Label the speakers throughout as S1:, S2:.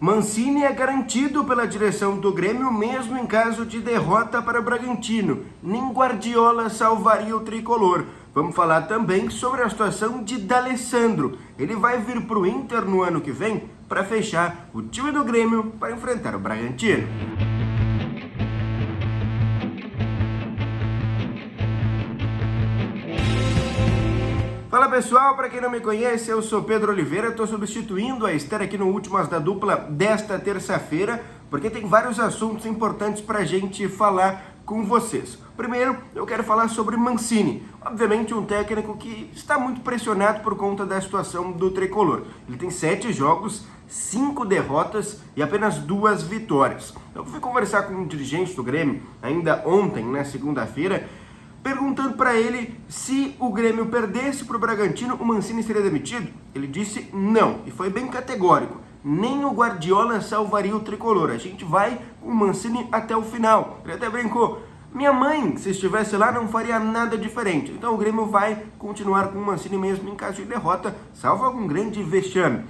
S1: Mancini é garantido pela direção do Grêmio mesmo em caso de derrota para o Bragantino. Nem Guardiola salvaria o tricolor. Vamos falar também sobre a situação de D'Alessandro. Ele vai vir para o Inter no ano que vem para fechar o time do Grêmio para enfrentar o Bragantino. Fala pessoal, para quem não me conhece, eu sou Pedro Oliveira, estou substituindo a Esther aqui no Últimas da Dupla desta terça-feira, porque tem vários assuntos importantes para a gente falar com vocês. Primeiro, eu quero falar sobre Mancini, obviamente um técnico que está muito pressionado por conta da situação do tricolor. Ele tem 7 jogos, 5 derrotas e apenas 2 vitórias. Eu fui conversar com um dirigente do Grêmio ainda ontem, na segunda-feira, perguntando para ele se o Grêmio perdesse para o Bragantino, o Mancini seria demitido. Ele disse não, e foi bem categórico. Nem o Guardiola salvaria o tricolor. A gente vai com o Mancini até o final. Ele até brincou. Minha mãe, se estivesse lá, não faria nada diferente. Então o Grêmio vai continuar com o Mancini mesmo em caso de derrota, salvo algum grande vexame.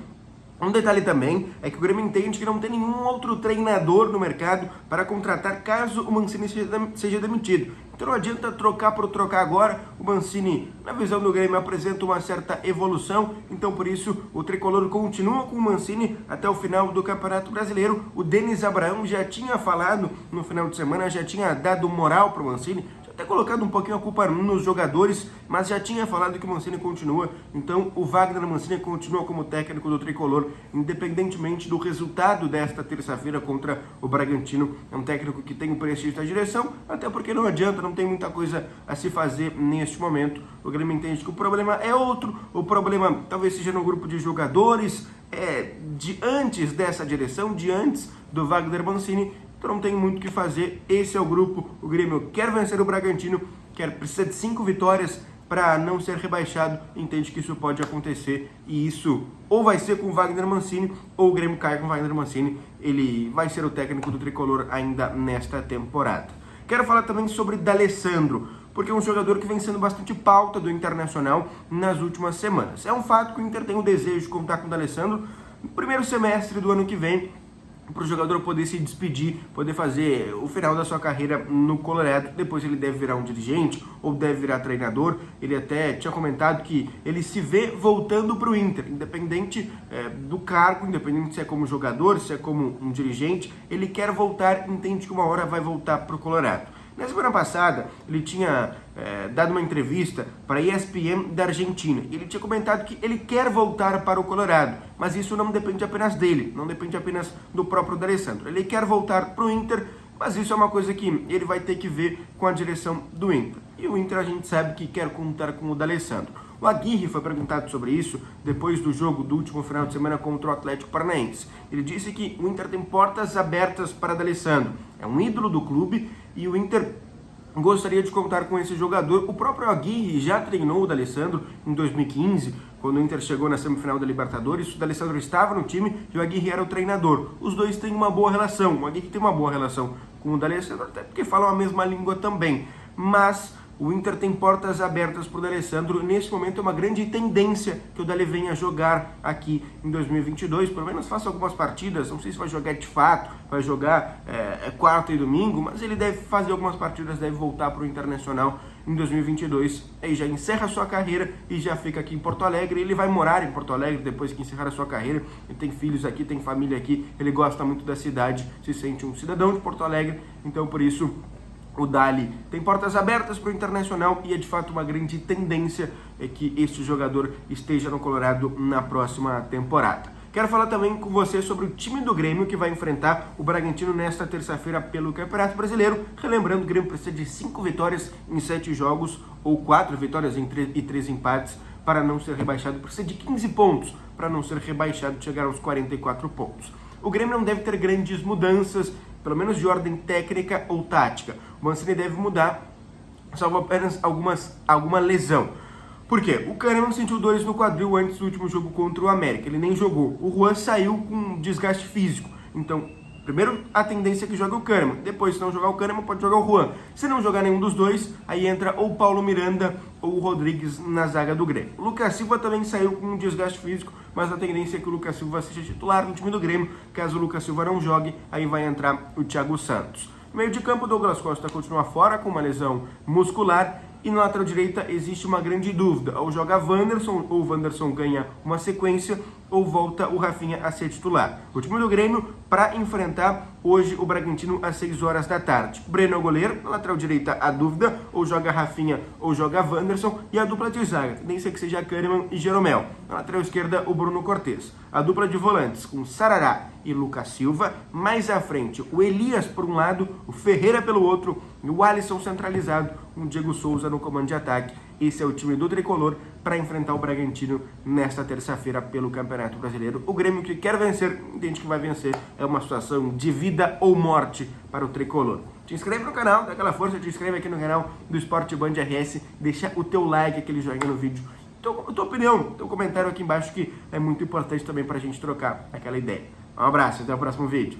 S1: Um detalhe também é que o Grêmio entende que não tem nenhum outro treinador no mercado para contratar caso o Mancini seja demitido. Então não adianta trocar por trocar agora. O Mancini, na visão do Grêmio, apresenta uma certa evolução. Então por isso o tricolor continua com o Mancini até o final do Campeonato Brasileiro. O Denis Abraão já tinha falado no final de semana, já tinha dado moral para o Mancini, até colocado um pouquinho a culpa nos jogadores, mas já tinha falado que o Mancini continua. Então o Wagner Mancini continua como técnico do tricolor, independentemente do resultado desta terça-feira contra o Bragantino. É um técnico que tem o prestígio da direção, até porque não adianta, não tem muita coisa a se fazer neste momento. O Grêmio entende que o problema é outro, o problema talvez seja no grupo de jogadores, de antes dessa direção, de antes do Wagner Mancini. Então não tem muito o que fazer, esse é o grupo. O Grêmio quer vencer o Bragantino, precisa de 5 vitórias para não ser rebaixado, entende que isso pode acontecer e isso ou vai ser com o Wagner Mancini ou o Grêmio cai com o Wagner Mancini, ele vai ser o técnico do tricolor ainda nesta temporada. Quero falar também sobre D'Alessandro, porque é um jogador que vem sendo bastante pauta do Internacional nas últimas semanas. É um fato que o Inter tem o desejo de contar com o D'Alessandro no primeiro semestre do ano que vem, para o jogador poder se despedir, poder fazer o final da sua carreira no Colorado. Depois ele deve virar um dirigente ou deve virar treinador. Ele até tinha comentado que ele se vê voltando para o Inter, independente do cargo, independente se é como jogador, se é como um dirigente, ele quer voltar, entende que uma hora vai voltar para o Colorado. Na semana passada, ele tinha dado uma entrevista para a ESPN da Argentina. Ele tinha comentado que ele quer voltar para o Colorado, mas isso não depende apenas dele, não depende apenas do próprio D'Alessandro. Ele quer voltar para o Inter, mas isso é uma coisa que ele vai ter que ver com a direção do Inter. E o Inter a gente sabe que quer contar com o D'Alessandro. O Aguirre foi perguntado sobre isso depois do jogo do último final de semana contra o Atlético Paranaense. Ele disse que o Inter tem portas abertas para D'Alessandro. É um ídolo do clube e o Inter gostaria de contar com esse jogador. O próprio Aguirre já treinou o D'Alessandro em 2015, quando o Inter chegou na semifinal da Libertadores. O D'Alessandro estava no time e o Aguirre era o treinador. Os dois têm uma boa relação. O Aguirre tem uma boa relação com o D'Alessandro, até porque falam a mesma língua também. Mas o Inter tem portas abertas para o D'Alessandro. Nesse momento é uma grande tendência que o D'Alessandro venha jogar aqui em 2022. Pelo menos faça algumas partidas. Não sei se vai jogar de fato, vai jogar quarta e domingo, mas ele deve fazer algumas partidas, deve voltar para o Internacional em 2022. Aí já encerra a sua carreira e já fica aqui em Porto Alegre. Ele vai morar em Porto Alegre depois que encerrar a sua carreira. Ele tem filhos aqui, tem família aqui. Ele gosta muito da cidade, se sente um cidadão de Porto Alegre. Então por isso o Dali tem portas abertas para o Internacional e é de fato uma grande tendência que este jogador esteja no Colorado na próxima temporada. Quero falar também com você sobre o time do Grêmio que vai enfrentar o Bragantino nesta terça-feira pelo Campeonato Brasileiro. Relembrando, o Grêmio precisa de 5 vitórias em 7 jogos ou 4 vitórias e 3 empates para não ser rebaixado. Precisa de 15 pontos para não ser rebaixado e chegar aos 44 pontos. O Grêmio não deve ter grandes mudanças, pelo menos de ordem técnica ou tática. O Mancini deve mudar, salvo apenas alguma lesão. Por quê? O Kahneman sentiu dores no quadril antes do último jogo contra o América. Ele nem jogou. O Juan saiu com desgaste físico. Então, Primeiro, a tendência é que jogue o Kahneman. Depois, se não jogar o Kahneman, pode jogar o Juan. Se não jogar nenhum dos dois, aí entra ou Paulo Miranda ou o Rodrigues na zaga do Grêmio. O Lucas Silva também saiu com um desgaste físico, mas a tendência é que o Lucas Silva seja titular no time do Grêmio. Caso o Lucas Silva não jogue, aí vai entrar o Thiago Santos. No meio de campo, o Douglas Costa continua fora com uma lesão muscular. E na lateral direita existe uma grande dúvida. Ou joga Wanderson, ou o Wanderson ganha uma sequência, ou volta o Rafinha a ser titular. O time do Grêmio para enfrentar hoje o Bragantino às 6 horas da tarde. Breno é o goleiro, na lateral direita a dúvida, ou joga Rafinha ou joga Wanderson, e a dupla de zaga, tendência que seja Kahneman e Jeromel. Na lateral esquerda o Bruno Cortes. A dupla de volantes com Sarará e Lucas Silva, mais à frente o Elias por um lado, o Ferreira pelo outro, e o Alisson centralizado, com o Diego Souza no comando de ataque. Esse é o time do Tricolor para enfrentar o Bragantino nesta terça-feira pelo Campeonato Brasileiro. O Grêmio que quer vencer, entende que vai vencer, é uma situação de vida ou morte para o Tricolor. Te inscreve no canal, dá aquela força, te inscreve aqui no canal do Esporte Band RS, deixa o teu like, aquele joinha no vídeo. Tua opinião, teu comentário aqui embaixo que é muito importante também para a gente trocar aquela ideia. Um abraço, até o próximo vídeo.